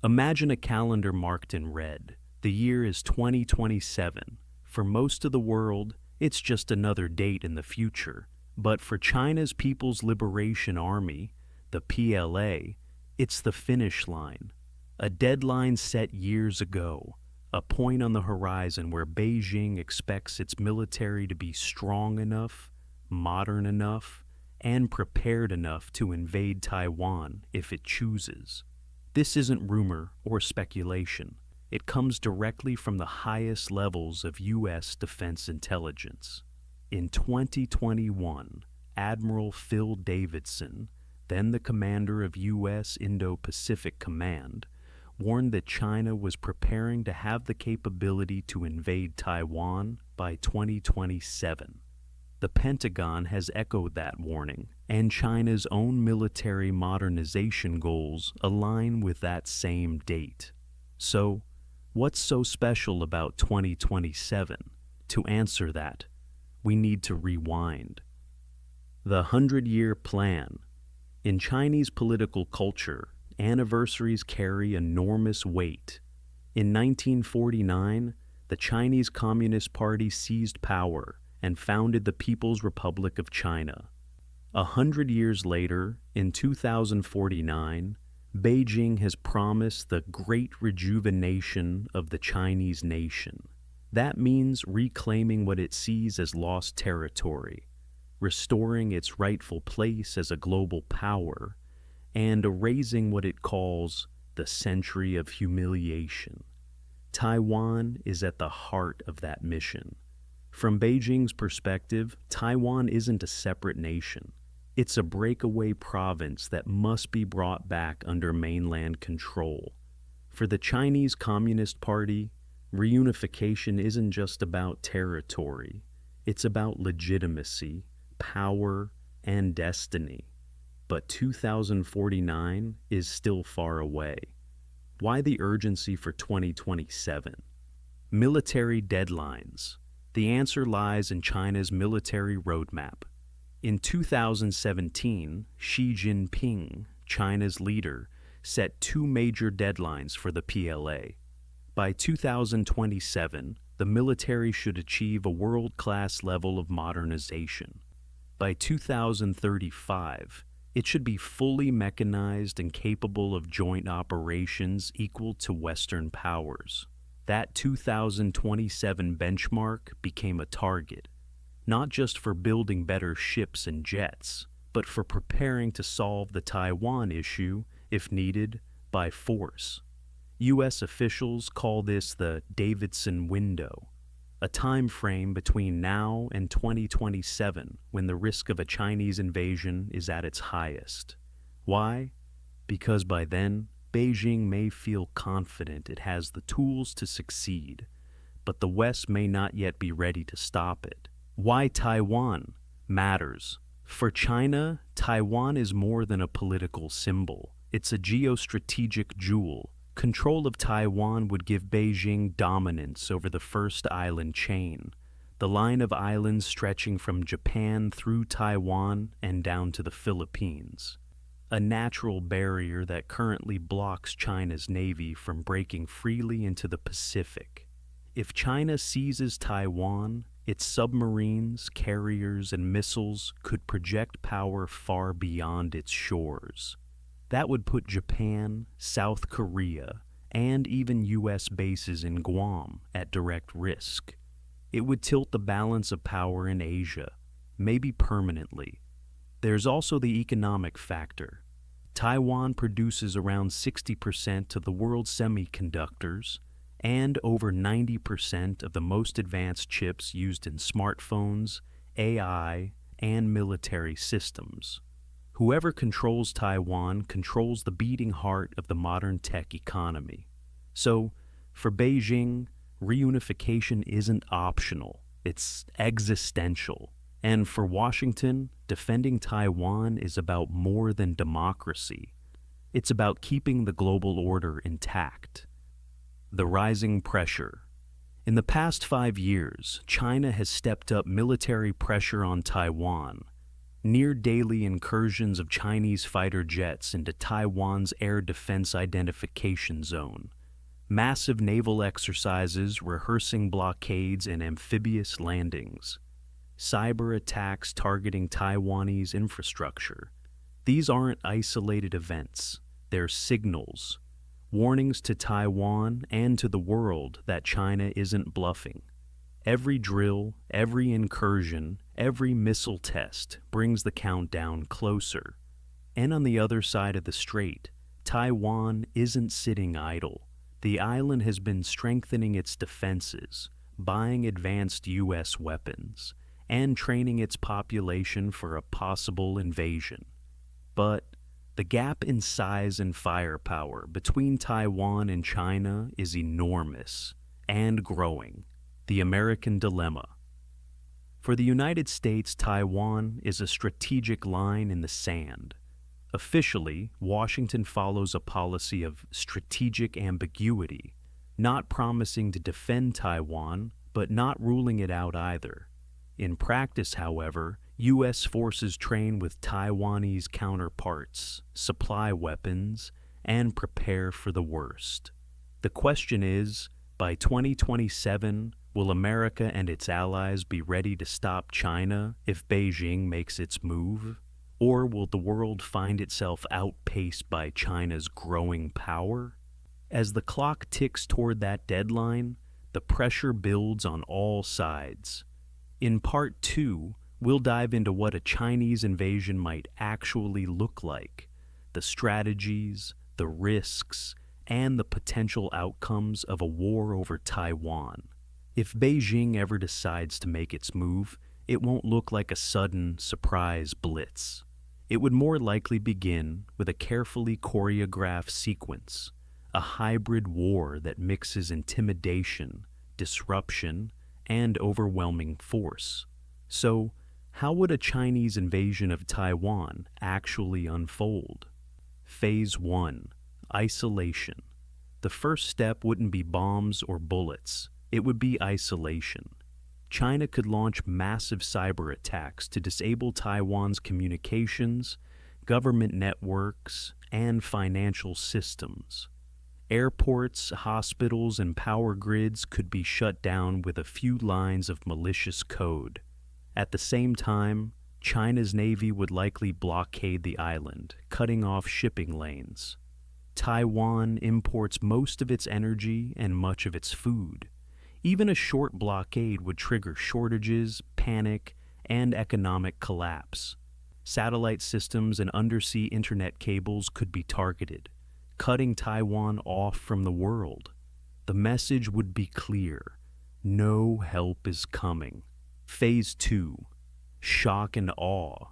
Imagine a calendar marked in red. The year is 2027. For most of the world, it's just another date in the future. But for China's People's Liberation Army, the PLA, it's the finish line. A deadline set years ago, a point on the horizon where Beijing expects its military to be strong enough, modern enough, and prepared enough to invade Taiwan if it chooses. This isn't rumor or speculation. It comes directly from the highest levels of U.S. defense intelligence. In 2021, Admiral Phil Davidson, then the commander of U.S. Indo-Pacific Command, warned that China was preparing to have the capability to invade Taiwan by 2027. The Pentagon has echoed that warning, and China's own military modernization goals align with that same date. So, what's so special about 2027? To answer that, we need to rewind. The 100-Year Plan. In Chinese political culture, anniversaries carry enormous weight. In 1949, the Chinese Communist Party seized power and founded the People's Republic of China. 100 years later, in 2049, Beijing has promised the great rejuvenation of the Chinese nation. That means reclaiming what it sees as lost territory, restoring its rightful place as a global power, and erasing what it calls the century of humiliation. Taiwan is at the heart of that mission. From Beijing's perspective, Taiwan isn't a separate nation. It's a breakaway province that must be brought back under mainland control. For the Chinese Communist Party, reunification isn't just about territory. It's about legitimacy, power, and destiny. But 2049 is still far away. Why the urgency for 2027? Military deadlines. The answer lies in China's military roadmap. In 2017, Xi Jinping, China's leader, set two major deadlines for the PLA. By 2027, the military should achieve a world-class level of modernization. By 2035, it should be fully mechanized and capable of joint operations equal to Western powers. That 2027 benchmark became a target, not just for building better ships and jets, but for preparing to solve the Taiwan issue, if needed, by force. U.S. officials call this the Davidson window, a time frame between now and 2027 when the risk of a Chinese invasion is at its highest. Why? Because by then, Beijing may feel confident it has the tools to succeed, but the West may not yet be ready to stop it. Why Taiwan matters. For China, Taiwan is more than a political symbol. It's a geostrategic jewel. Control of Taiwan would give Beijing dominance over the first island chain, the line of islands stretching from Japan through Taiwan and down to the Philippines. A natural barrier that currently blocks China's navy from breaking freely into the Pacific. If China seizes Taiwan, its submarines, carriers, and missiles could project power far beyond its shores. That would put Japan, South Korea, and even U.S. bases in Guam at direct risk. It would tilt the balance of power in Asia, maybe permanently. There's also the economic factor. Taiwan produces around 60% of the world's semiconductors and over 90% of the most advanced chips used in smartphones, AI, and military systems. Whoever controls Taiwan controls the beating heart of the modern tech economy. So, for Beijing, reunification isn't optional, it's existential. And for Washington, defending Taiwan is about more than democracy. It's about keeping the global order intact. The rising pressure. In the past 5 years, China has stepped up military pressure on Taiwan. near-daily incursions of Chinese fighter jets into Taiwan's air defense identification zone, massive naval exercises rehearsing blockades and amphibious landings, cyber attacks targeting Taiwanese infrastructure. These aren't isolated events, they're signals, warnings to Taiwan and to the world that China isn't bluffing. Every drill, every incursion, every missile test brings the countdown closer. And on the other side of the strait, Taiwan isn't sitting idle. The island has been strengthening its defenses, buying advanced U.S. weapons, and training its population for a possible invasion. But the gap in size and firepower between Taiwan and China is enormous and growing. The American dilemma. For the United States, Taiwan is a strategic line in the sand. Officially, Washington follows a policy of strategic ambiguity, not promising to defend Taiwan, but not ruling it out either. In practice, however, U.S. forces train with Taiwanese counterparts, supply weapons, and prepare for the worst. The question is, by 2027, will America and its allies be ready to stop China if Beijing makes its move? Or will the world find itself outpaced by China's growing power? As the clock ticks toward that deadline, the pressure builds on all sides. In Part 2, we'll dive into what a Chinese invasion might actually look like, the strategies, the risks, and the potential outcomes of a war over Taiwan. If Beijing ever decides to make its move, it won't look like a sudden, surprise blitz. It would more likely begin with a carefully choreographed sequence, a hybrid war that mixes intimidation, disruption, and overwhelming force. So, how would a Chinese invasion of Taiwan actually unfold? Phase 1. Isolation. The first step wouldn't be bombs or bullets. It would be isolation. China could launch massive cyber attacks to disable Taiwan's communications, government networks, and financial systems. Airports, hospitals, and power grids could be shut down with a few lines of malicious code. At the same time, China's Navy would likely blockade the island, cutting off shipping lanes. Taiwan imports most of its energy and much of its food. Even a short blockade would trigger shortages, panic, and economic collapse. Satellite systems and undersea internet cables could be targeted, cutting Taiwan off from the world. The message would be clear: no help is coming. Phase 2. Shock and awe.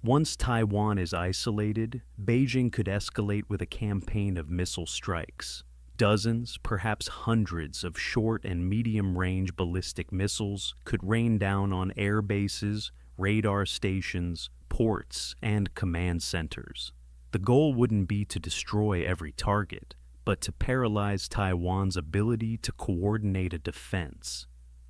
Once Taiwan is isolated, Beijing could escalate with a campaign of missile strikes. Dozens, perhaps hundreds of short and medium-range ballistic missiles could rain down on air bases, radar stations, ports, and command centers. The goal wouldn't be to destroy every target, but to paralyze Taiwan's ability to coordinate a defense.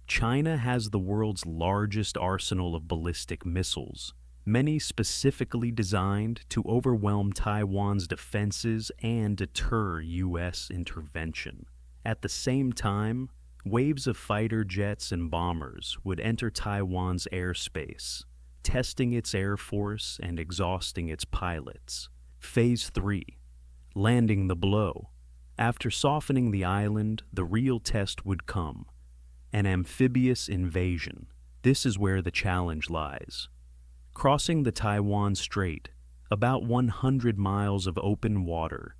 China has the world's largest arsenal of ballistic missiles, many specifically designed to overwhelm Taiwan's defenses and deter U.S. intervention. At the same time, waves of fighter jets and bombers would enter Taiwan's airspace, testing its air force and exhausting its pilots. Phase 3. Landing the blow. After softening the island, the real test would come. An amphibious invasion. This is where the challenge lies. Crossing the Taiwan Strait, about 100 miles of open water,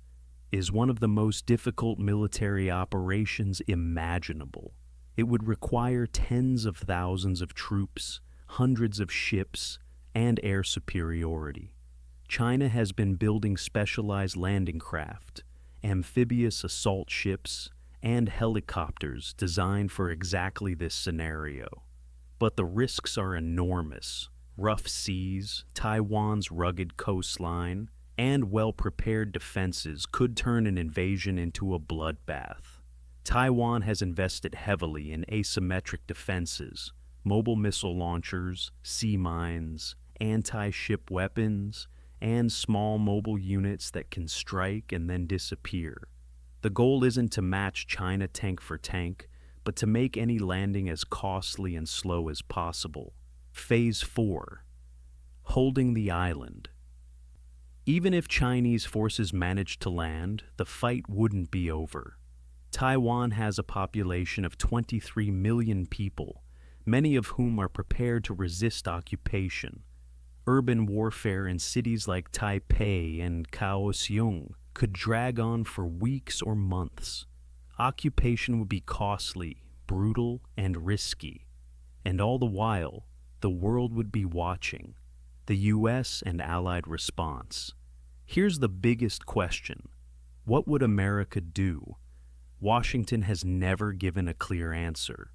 is one of the most difficult military operations imaginable. It would require tens of thousands of troops, hundreds of ships, and air superiority. China has been building specialized landing craft, amphibious assault ships, and helicopters designed for exactly this scenario. But the risks are enormous. Rough seas, Taiwan's rugged coastline, and well-prepared defenses could turn an invasion into a bloodbath. Taiwan has invested heavily in asymmetric defenses, mobile missile launchers, sea mines, anti-ship weapons, and small mobile units that can strike and then disappear. The goal isn't to match China tank for tank, but to make any landing as costly and slow as possible. Phase 4. Holding the island. Even if Chinese forces managed to land, the fight wouldn't be over. Taiwan has a population of 23 million people, many of whom are prepared to resist occupation. Urban warfare in cities like Taipei and Kaohsiung could drag on for weeks or months. Occupation would be costly, brutal, and risky. And all the while, the world would be watching. The U.S. and Allied response. Here's the biggest question. What would America do? Washington has never given a clear answer.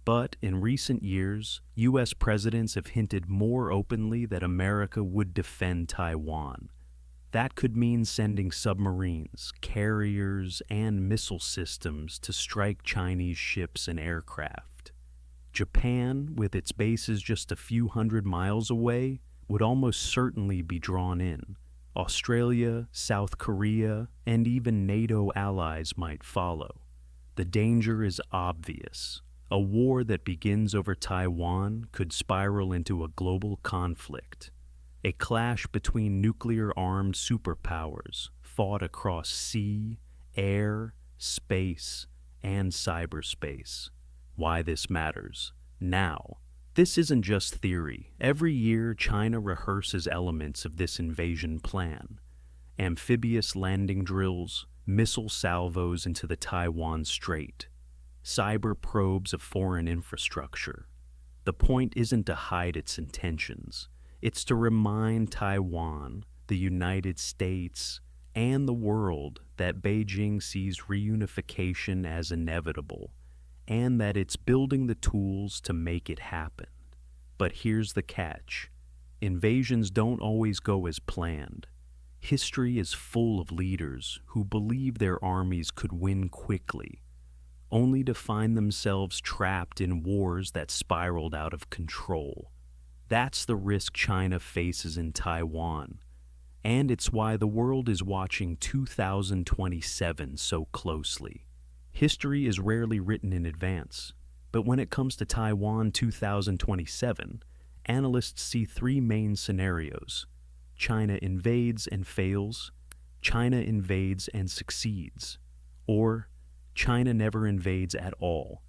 But in recent years, U.S. presidents have hinted more openly that America would defend Taiwan. That could mean sending submarines, carriers, and missile systems to strike Chinese ships and aircraft. Japan, with its bases just a few hundred miles away, would almost certainly be drawn in. Australia, South Korea, and even NATO allies might follow. The danger is obvious. A war that begins over Taiwan could spiral into a global conflict. A clash between nuclear-armed superpowers fought across sea, air, space, and cyberspace. Why this matters. Now, this isn't just theory. Every year, China rehearses elements of this invasion plan. Amphibious landing drills, missile salvos into the Taiwan Strait, cyber probes of foreign infrastructure. The point isn't to hide its intentions. It's to remind Taiwan, the United States, and the world that Beijing sees reunification as inevitable, and that it's building the tools to make it happen. But here's the catch. Invasions don't always go as planned. History is full of leaders who believed their armies could win quickly, only to find themselves trapped in wars that spiraled out of control. That's the risk China faces in Taiwan, and it's why the world is watching 2027 so closely. History is rarely written in advance, but when it comes to Taiwan 2027, analysts see three main scenarios. China invades and fails, China invades and succeeds, or China never invades at all.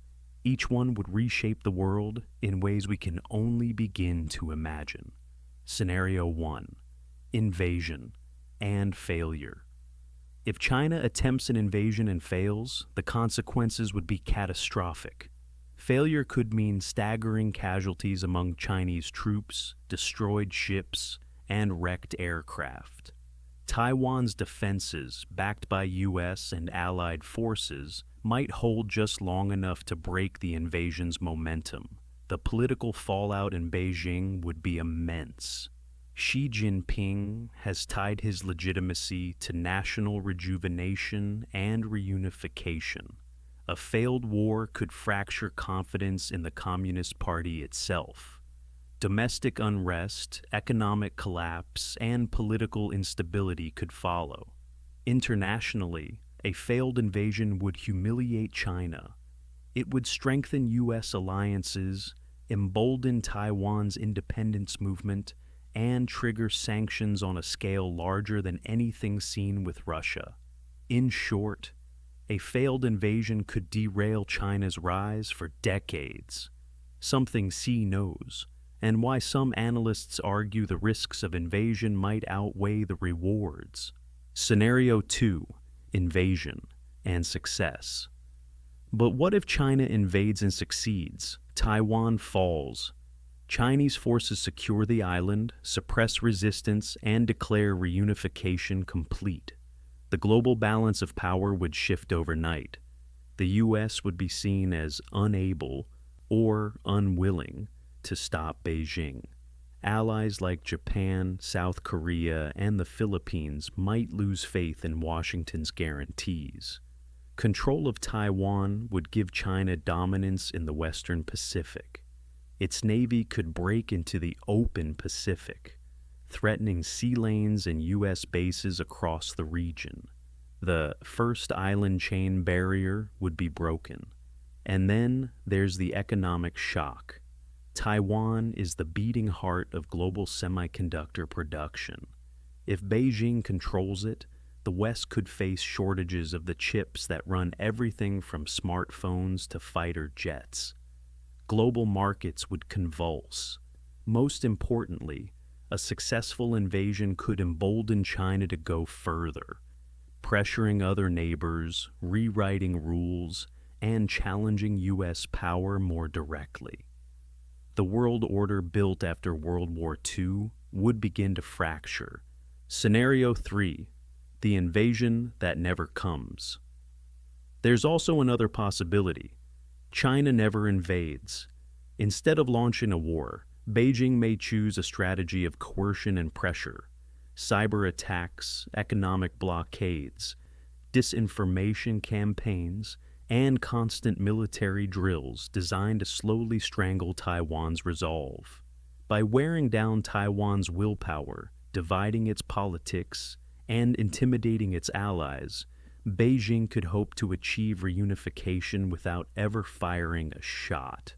Each one would reshape the world in ways we can only begin to imagine. Scenario 1. Invasion and failure. If China attempts an invasion and fails, the consequences would be catastrophic. Failure could mean staggering casualties among Chinese troops, destroyed ships, and wrecked aircraft. Taiwan's defenses, backed by U.S. and allied forces, might hold just long enough to break the invasion's momentum. The political fallout in Beijing would be immense. Xi Jinping has tied his legitimacy to national rejuvenation and reunification. A failed war could fracture confidence in the Communist Party itself. Domestic unrest, economic collapse, and political instability could follow. Internationally, a failed invasion would humiliate China. It would strengthen U.S. alliances, embolden Taiwan's independence movement, and trigger sanctions on a scale larger than anything seen with Russia. In short, a failed invasion could derail China's rise for decades, something Xi knows, and why some analysts argue the risks of invasion might outweigh the rewards. Scenario 2. Invasion and success. But what if China invades and succeeds? Taiwan falls. Chinese forces secure the island, suppress resistance, and declare reunification complete. The global balance of power would shift overnight. The U.S. would be seen as unable or unwilling to stop Beijing. Allies like Japan, South Korea, and the Philippines might lose faith in Washington's guarantees. Control of Taiwan would give China dominance in the Western Pacific. its navy could break into the open Pacific, threatening sea lanes and U.S. bases across the region. The first island chain barrier would be broken. And then there's the economic shock. Taiwan is the beating heart of global semiconductor production. If Beijing controls it, the West could face shortages of the chips that run everything from smartphones to fighter jets. Global markets would convulse. Most importantly, a successful invasion could embolden China to go further, pressuring other neighbors, rewriting rules, and challenging U.S. power more directly. The world order built after World War II would begin to fracture. Scenario 3. The invasion that never comes. There's also another possibility. China never invades. Instead of launching a war, Beijing may choose a strategy of coercion and pressure. Cyberattacks, economic blockades, disinformation campaigns, and constant military drills designed to slowly strangle Taiwan's resolve. By wearing down Taiwan's willpower, dividing its politics, and intimidating its allies, Beijing could hope to achieve reunification without ever firing a shot.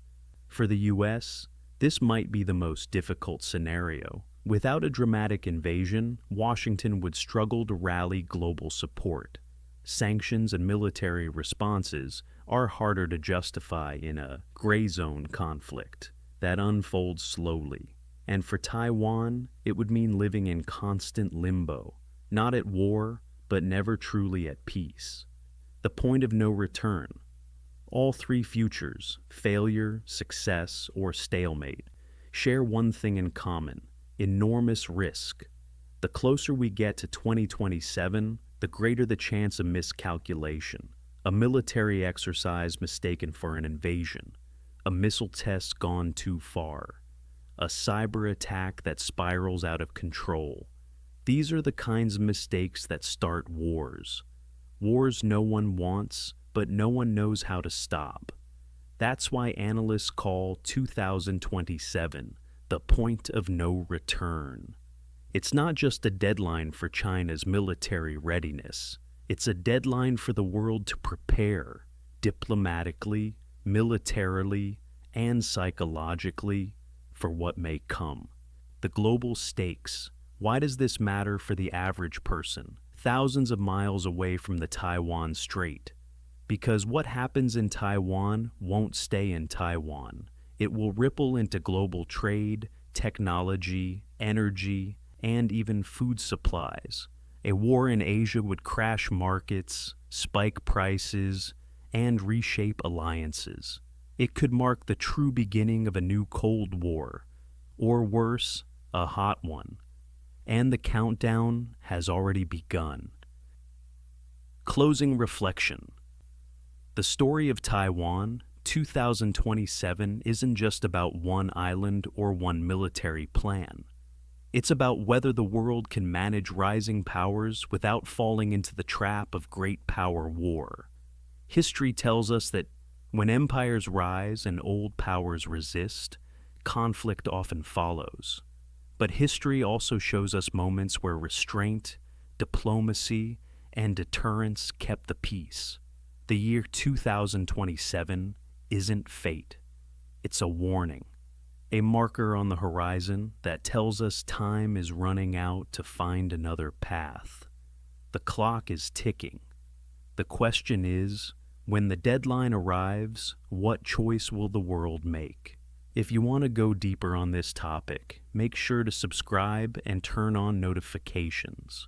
For the U.S., this might be the most difficult scenario. Without a dramatic invasion, Washington would struggle to rally global support. Sanctions and military responses are harder to justify in a gray zone conflict that unfolds slowly. And for Taiwan, it would mean living in constant limbo, not at war, but never truly at peace. The point of no return. All three futures, failure, success, or stalemate, share one thing in common: enormous risk. The closer we get to 2027, the greater the chance of miscalculation, a military exercise mistaken for an invasion, a missile test gone too far, a cyber attack that spirals out of control. These are the kinds of mistakes that start wars. Wars no one wants, but no one knows how to stop. That's why analysts call 2027 the point of no return. It's not just a deadline for China's military readiness. It's a deadline for the world to prepare, diplomatically, militarily, and psychologically, for what may come. The global stakes. Why does this matter for the average person, thousands of miles away from the Taiwan Strait? Because what happens in Taiwan won't stay in Taiwan. It will ripple into global trade, technology, energy, and even food supplies. A war in Asia would crash markets, spike prices, and reshape alliances. It could mark the true beginning of a new Cold War, or worse, a hot one. And the countdown has already begun. Closing reflection. The story of Taiwan, 2027, isn't just about one island or one military plan. It's about whether the world can manage rising powers without falling into the trap of great power war. History tells us that when empires rise and old powers resist, conflict often follows. But history also shows us moments where restraint, diplomacy, and deterrence kept the peace. The year 2027 isn't fate. It's a warning. A marker on the horizon that tells us time is running out to find another path. The clock is ticking. The question is, when the deadline arrives, what choice will the world make? If you want to go deeper on this topic, make sure to subscribe and turn on notifications.